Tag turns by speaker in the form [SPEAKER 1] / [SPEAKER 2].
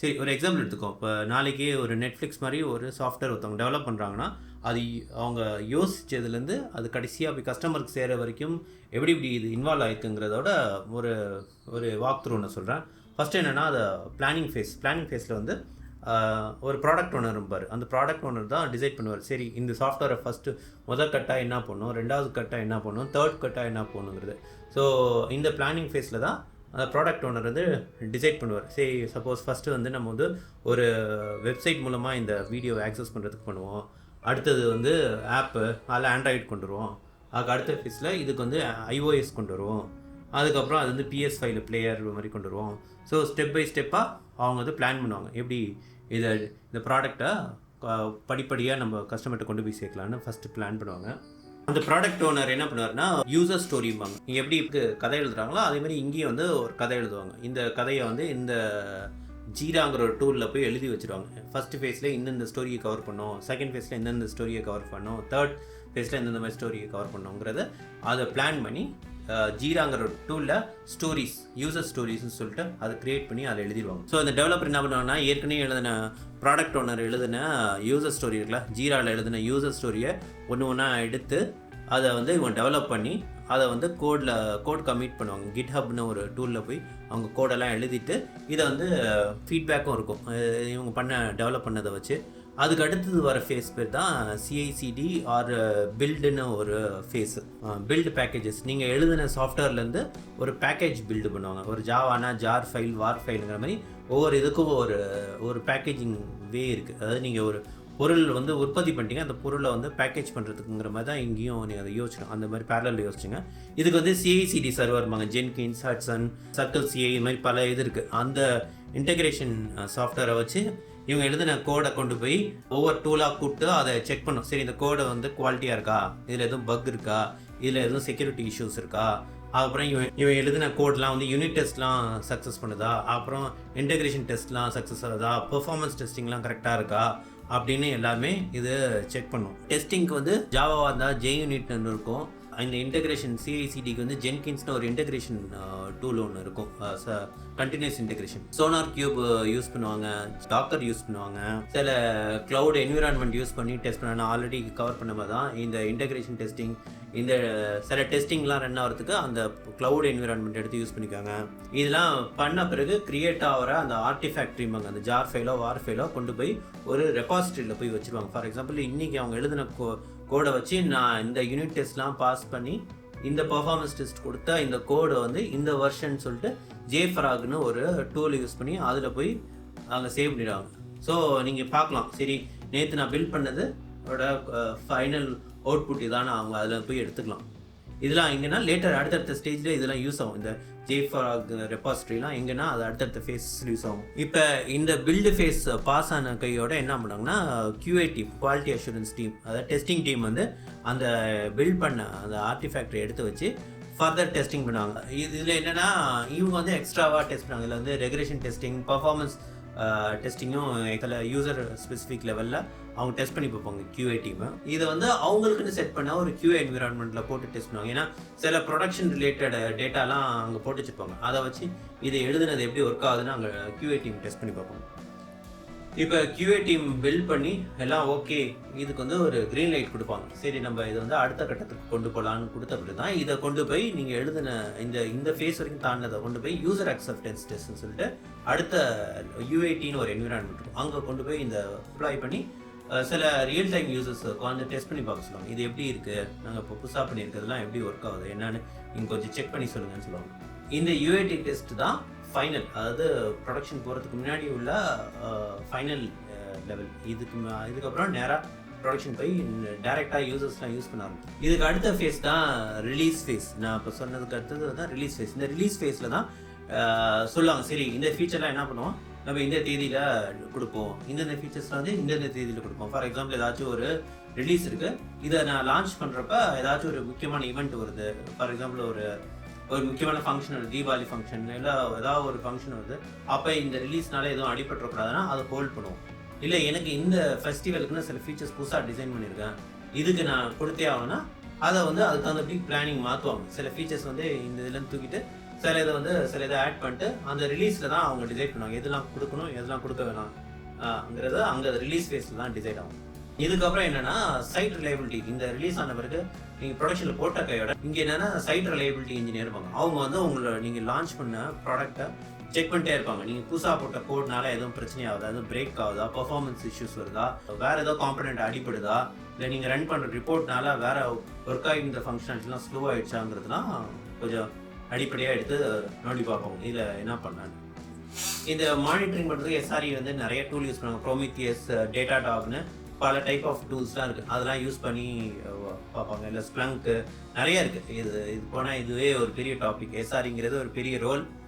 [SPEAKER 1] சரி, ஒரு எக்ஸாம்பிள் எடுத்துக்கோ. இப்போ நாளைக்கு ஒரு நெட்ஃப்ளிக்ஸ் மாதிரி ஒரு சாஃப்ட்வேர் ஒருத்தவங்க டெவலப் பண்ணுறாங்கன்னா, அது அவங்க யோசிச்சதுலேருந்து அது கடைசியாக போய் கஸ்டமருக்கு சேர வரைக்கும் எப்படி இப்படி இது இன்வால்வ் ஆகிருக்குங்கிறதோட ஒரு ஒரு வாக் த்ரூ ஒன்று சொல்கிறேன். ஃபஸ்ட்டு என்னென்னா, அதை பிளானிங் ஃபேஸில் வந்து ஒரு ப்ராடக்ட் ஓனர் இருப்பார். அந்த ப்ராடக்ட் ஓனர் தான் டிசைட் பண்ணுவார். சரி, இந்த சாஃப்ட்வேரை ஃபஸ்ட்டு முதல் கட்டாக என்ன பண்ணணும், ரெண்டாவது கட்டாக என்ன பண்ணணும், தேர்ட் கட்டாக என்ன பண்ணணுங்கிறது. ஸோ இந்த பிளானிங் ஃபேஸில் தான் அந்த ப்ராடக்ட் ஓனர் வந்து டிசைட் பண்ணுவார். சரி, சப்போஸ் ஃபஸ்ட்டு வந்து நம்ம வந்து ஒரு வெப்சைட் மூலமாக இந்த வீடியோவை ஆக்சஸ் பண்ணுறதுக்கு பண்ணுவோம். அடுத்தது வந்து ஆப்பு, அதில் ஆண்ட்ராய்டு கொண்டு வருவோம். அதுக்கு அடுத்த ஃபேஸில் இதுக்கு வந்து iOS கொண்டு வருவோம். அதுக்கப்புறம் அது வந்து PS5 பிளேயர் மாதிரி கொண்டு வருவோம். ஸோ ஸ்டெப் பை ஸ்டெப்பாக அவங்க வந்து பிளான் பண்ணுவாங்க. எப்படி இந்த ப்ராடக்டை படிப்படியாக நம்ம கஸ்டமர்கிட்ட கொண்டு போய் சேர்க்கலான்னு ஃபஸ்ட்டு பிளான் பண்ணுவாங்க. அந்த ப்ராடக்ட் ஓனர் என்ன பண்ணுவார்னா, யூசர் ஸ்டோரிம்பாங்க. நீங்கள் எப்படி கதை எழுதுகிறாங்களோ அதேமாதிரி இங்கேயும் வந்து ஒரு கதை எழுதுவாங்க. இந்த கதையை வந்து இந்த ஜீராங்கிற ஒரு டூலில் போய் எழுதி வச்சுருவாங்க. ஃபஸ்ட்டு ஃபேஸில் இந்தந்த ஸ்டோரியை கவர் பண்ணோம், செகண்ட் ஃபேஸில் இந்தந்த ஸ்டோரியை கவர் பண்ணோம், தேர்ட் ஃபேஸில் இந்தந்த மாதிரி ஸ்டோரியை கவர் பண்ணோங்கிறத அதை பிளான் பண்ணி ஜீராங்கிற ஒரு டூலில் ஸ்டோரிஸ், யூசர் ஸ்டோரிஸ்ன்னு சொல்லிட்டு அதை க்ரியேட் பண்ணி அதை எழுதிடுவாங்க. ஸோ அந்த டெவலப்பர் என்ன பண்ணுவாங்கன்னா, ஏற்கனவே எழுதின ப்ராடக்ட் ஓனர் எழுதின யூசர் ஸ்டோரி இருக்குல்ல, ஜீராவில் எழுதின யூசர் ஸ்டோரியை ஒன்று எடுத்து அதை வந்து இவங்க டெவலப் பண்ணி அதை வந்து கோட் கமிட் பண்ணுவாங்க. கிட்ஹப்னு ஒரு டூலில் போய் அவங்க கோடெல்லாம் எழுதிட்டு இதை வந்து ஃபீட்பேக்கும் இருக்கும் இவங்க டெவலப் பண்ணதை வச்சு. அதுக்கு அடுத்தது வர ஃபேஸ் பேர் தான் CI/CD ஆர் பில்டுன்னு ஒரு ஃபேஸு. பில்டு பேக்கேஜஸ், நீங்கள் எழுதின சாஃப்ட்வேர்லேருந்து ஒரு பேக்கேஜ் பில்டு பண்ணுவாங்க. ஒரு ஜாவானா ஜார் ஃபைல், வார் ஃபைலுங்கிற மாதிரி ஒவ்வொரு இதுக்கும் ஒரு பேக்கேஜிங் வே இருக்குது. அதாவது நீங்கள் ஒரு பொருள் வந்து உற்பத்தி பண்ணிட்டீங்க, அந்த பொருளை வந்து பேக்கேஜ் பண்ணுறதுக்குங்கிற மாதிரி தான் இங்கேயும் நீங்கள் அதை யோசிக்கணும். அந்த மாதிரி பேரலில் யோசிச்சுங்க. இதுக்கு வந்து CI/CD சர்வர்பாங்க. ஜென்கின்ஸ், ஹட்சன், சர்க்கிள் CI இது மாதிரி பல இது இருக்குது. அந்த இன்டெகிரேஷன் சாஃப்ட்வேரை வச்சு இவங்க எழுதின கோடை கொண்டு போய் ஒவ்வொரு டூலாக கூப்பிட்டு அதை செக் பண்ணும். சரி, இந்த கோடை வந்து குவாலிட்டியாக இருக்கா, இதில் எதுவும் பக் இருக்கா, இதில் எதுவும் செக்யூரிட்டி இஷ்யூஸ் இருக்கா, அப்புறம் இவன் எழுதின கோட்லாம் வந்து யூனிட் டெஸ்ட்லாம் சக்ஸஸ் பண்ணுதா, அப்புறம் இன்டெகிரேஷன் டெஸ்ட்லாம் சக்ஸஸ் ஆகுதா, பெர்ஃபார்மன்ஸ் டெஸ்டிங்லாம் கரெக்டாக இருக்கா அப்படின்னு எல்லாமே இது செக் பண்ணும். டெஸ்டிங்க்கு வந்து ஜாவாவாக இருந்தால் JUnitன்னு இருக்கும். இந்த இன்டெகிரேஷன் CI/CDக்கு வந்து ஜென்கின்ஸ்னு ஒரு இன்டெகிரேஷன் டூல் ஒன்று இருக்கும், continuous integration. SonarQube use பண்ணுவாங்க, டாக்கர் யூஸ் பண்ணுவாங்க, சில க்ளவுட் என்விரான்மெண்ட் யூஸ் பண்ணி டெஸ்ட் பண்ண. ஆல்ரெடி கவர் பண்ண மாதிரி தான் இந்த இன்டெகிரேஷன் டெஸ்டிங். இந்த சில டெஸ்டிங்லாம் ரன் ஆகிறதுக்கு அந்த க்ளவுட் என்விரான்மெண்ட் எடுத்து யூஸ் பண்ணிக்காங்க. இதெல்லாம் பண்ண பிறகு கிரியேட் ஆகிற அந்த ஆர்டிஃபேக்ட்ரிம்பாங்க, அந்த ஜார் ஃபைலோ வார் ஃபைலோ கொண்டு போய் ஒரு ரெபாசிட்டரியில் போய் வச்சுருவாங்க. ஃபார் எக்ஸாம்பிள், இன்றைக்கி அவங்க எழுதின கோடை வச்சு நான் இந்த யூனிட் டெஸ்ட்லாம் பாஸ் பண்ணி இந்த பர்ஃபார்மன்ஸ் டெஸ்ட் கொடுத்தா இந்த கோடை வந்து இந்த வெர்ஷன் சொல்லிட்டு JFrogனு ஒரு டூல் யூஸ் பண்ணி அதில் போய் அங்கே சேவ் பண்ணிடுவாங்க. ஸோ நீங்கள் பார்க்கலாம், சரி நேற்று நான் பில்ட் பண்ணது ஃபைனல் அவுட்புட் இதான அவங்க அதில் போய் எடுத்துக்கலாம். இதெல்லாம் எங்கன்னா லேட்டர் அடுத்தடுத்த ஸ்டேஜில் இதெல்லாம் யூஸ் ஆகும். இந்த JFrog ரெபாசிட்டரிலாம் எங்கன்னா அது அடுத்தடுத்த ஃபேஸ் யூஸ் ஆகும். இப்போ இந்த பில்டு ஃபேஸ் பாஸ் ஆன கையோட என்ன பண்ணாங்கன்னா, QA team, quality assurance team, அதாவது டெஸ்டிங் டீம் வந்து அந்த பில்ட் பண்ண அந்த ஆர்டிஃபேக்டரை எடுத்து வச்சு ஃபர்தர் டெஸ்டிங் பண்ணுவாங்க. இதில் என்னென்னா, இவங்க வந்து எக்ஸ்ட்ராவாக டெஸ்ட் பண்ணுவாங்க. இதில் வந்து ரெகுலேஷன் டெஸ்டிங், பர்ஃபார்மன்ஸ் டெஸ்டிங்கும் இதில் யூசர் ஸ்பெசிஃபிக் லெவலில் அவங்க டெஸ்ட் பண்ணி பார்ப்பாங்க QA டீமை. இதை வந்து அவங்களுக்குன்னு செட் பண்ண ஒரு QA என்விரான்மெண்ட்டில் போட்டு டெஸ்ட் பண்ணுவாங்க. ஏன்னா சில ப்ரொடக்ஷன் ரிலேட்டட் டேட்டாலாம் அங்கே போட்டு வச்சுருப்பாங்க. அதை வச்சு இதை எழுதுனது எப்படி ஒர்க் ஆகுதுன்னு அங்கே QA டீம் டெஸ்ட் பண்ணி பார்ப்பாங்க. இப்போ QA டீம் பில்ட் பண்ணி எல்லாம் ஓகே, இதுக்கு வந்து ஒரு க்ரீன் லைட் கொடுப்பாங்க. சரி, நம்ம இதை வந்து அடுத்த கட்டத்துக்கு கொண்டு போகலான்னு கொடுத்தப்படி தான் இதை கொண்டு போய் நீங்கள் எழுதின இந்த ஃபேஸ் வரைக்கும் தாண்டினதை கொண்டு போய் யூசர் அக்செப்டன்ஸ் டெஸ்ட்னு சொல்லிட்டு அடுத்த UATன்னு ஒரு என்விரான்மெண்ட் இருக்கும், அங்கே கொண்டு போய் இந்த அப்ளை பண்ணி சில ரியல் டைம் யூசர்ஸ் வந்து டெஸ்ட் பண்ணி பார்க்க சொல்லுவாங்க. இது எப்படி இருக்குது, நாங்கள் இப்போ புதுசாக பண்ணியிருக்கிறதுலாம் எப்படி ஒர்க் ஆகுது என்னன்னு நீங்கள் கொஞ்சம் செக் பண்ணி சொல்லுங்கன்னு சொல்லுவாங்க. இந்த UAT டெஸ்ட் தான் ஃபைனல், அதாவது ப்ரொடக்ஷன் போகிறதுக்கு முன்னாடி உள்ள ஃபைனல் லெவல். இதுக்கப்புறம் நேராக ப்ரொடக்ஷன் போய் டேரெக்டாக யூசர்ஸ்லாம் யூஸ் பண்ண ஆரம்பிக்கும். இதுக்கு அடுத்த ஃபேஸ் தான் ரிலீஸ் ஃபேஸ். நான் இப்போ சொன்னதுக்கு அடுத்தது தான் ரிலீஸ் ஃபேஸ். இந்த ரிலீஸ் ஃபேஸில் தான் சொல்லுவாங்க, சரி இந்த ஃபீச்சர்லாம் என்ன பண்ணுவோம், நம்ம இந்த தேதியில் கொடுப்போம், இந்தந்த ஃபீச்சர்ஸ்லாம் வந்து இந்தந்த தேதியில் கொடுப்போம். ஃபார் எக்ஸாம்பிள், ஏதாச்சும் ஒரு ரிலீஸ் இருக்குது, இதை நான் லான்ச் பண்ணுறப்ப ஏதாச்சும் ஒரு முக்கியமான ஈவெண்ட் வருது. ஃபார் எக்ஸாம்பிள், ஒரு முக்கியமான ஃபங்க்ஷன் வருது, தீபாவளி ஃபங்க்ஷன், இல்லை ஏதாவது ஒரு ஃபங்க்ஷன் வருது, அப்போ இந்த ரிலீஸ்னால எதுவும் அடிபட்டுறக்கூடாதுன்னா அதை ஹோல்ட் பண்ணுவோம். இல்லை, எனக்கு இந்த ஃபெஸ்டிவலுக்குன்னு சில ஃபீச்சர்ஸ் புதுசாக டிசைன் பண்ணியிருக்கேன், இதுக்கு நான் கொடுத்தே ஆகணும்னா அதை வந்து அதுக்கு தகுந்தபடி பிளானிங் மாற்றுவாங்க. சில ஃபீச்சர்ஸ் வந்து இந்த இதுலேருந்து தூக்கிட்டு சில இதை ஆட் பண்ணிட்டு அந்த ரிலீஸில் தான் அவங்க டிசைட் பண்ணுவாங்க எதெல்லாம் கொடுக்கணும் எதெல்லாம் கொடுக்க வேணாம்ங்கிறது அங்கே ரிலீஸ் ஃபேஸில் தான் டிசைட் ஆகும். இதுக்கப்புறம் என்னன்னா சைட் ரிலையபிலிட்டி. இந்த ரிலீஸ் ஆன பிறகு நீங்கள் ப்ரொடக்ஷனில் போட்ட கையோட இங்கே என்னன்னா சைட் ரிலையபிலிட்டி இன்ஜினியர் இருப்பாங்க. அவங்க உங்களை நீங்கள் லான்ச் பண்ண ப்ராடக்ட்டை செக் பண்ணிட்டே இருப்பாங்க. நீங்கள் புதுசாக போட்ட கோட்னால எதுவும் பிரச்சனை ஆகுதா, எதுவும் பிரேக் ஆகுதா, பர்ஃபார்மன்ஸ் இஷ்யூஸ் வருதா, வேறு ஏதோ காம்பனண்ட் அடிப்படுதா, இல்லை நீங்கள் ரன் பண்ணுற ரிப்போர்ட்னால வேறு ஒர்க் ஆகின்ற ஃபங்க்ஷனாலிட்டிலாம் ஸ்லோ ஆகிடுச்சாங்கிறதுலாம் கொஞ்சம் அடிப்படையாக எடுத்து நோண்டி பார்ப்போம் இதில் என்ன பண்ணான்னு. இந்த மானிட்டரிங் பண்ணுறதுக்கு எஸ்ஆர்இ நிறைய டூல் யூஸ் பண்ணுவாங்க. ப்ரோமித்தியஸ், டேட்டா டாக்னு பல டைப் ஆஃப் டூல்ஸ்லாம் இருக்குது. அதெல்லாம் யூஸ் பண்ணி பார்ப்பாங்க. இல்லை ஸ்ப்ளங்க்கு நிறைய இருக்குது. இது போனால் இதுவே ஒரு பெரிய டாபிக். எஸ்ஆர்இங்கிறது ஒரு பெரிய ரோல்.